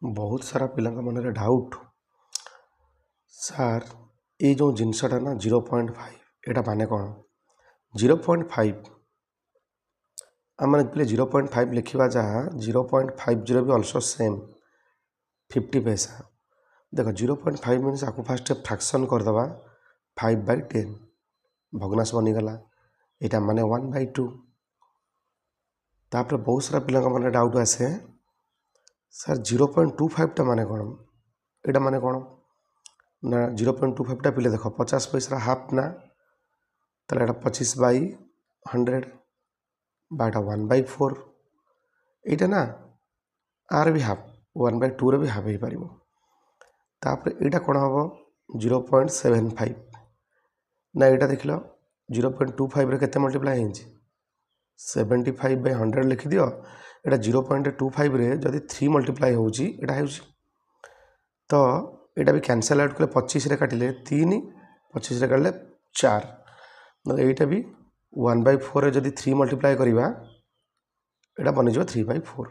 बहुत सारा पिला मन डाउट सार ये जो जिनसटा ना 0.5 एटा माने कौन 0.5 आम पे 0.5 लिखा जहाँ 0.50 भी अल्सो सेम 50 पैसा देख 0.5 मीनस आपको फास्ट फ्रैक्शन करदे 5/10 भग्नाश बनीगला यहाँ माने 1/2 तापर बहुत सारा पिला मन डाउट आसे सर 0.25 टा माने कौन एटा माने कौन ना 0.25 टा पिले देख 50 पैसा हाफ ना ताले एटा 25/100 बाटा 1/4 यहाँ ना आर भी हाफ 1/2 रे भी हाफ हो पार तापर यहाँ कौन हम 0.75 ना यहाँ देख लो 0.25 रे केते मल्टीप्लाई हो 75/100 लिखिद यहाँ 0.25 रे जदि 3 मल्टीप्लाई होची तो यहाँ भी कैंसल आउट कले 25 रे काटिले 3 25 रे काटिले 4 मतलब यहाँ भी 1/4 रे जदि 3 मल्टीप्लाई करवा यहाँ बनीज 3/4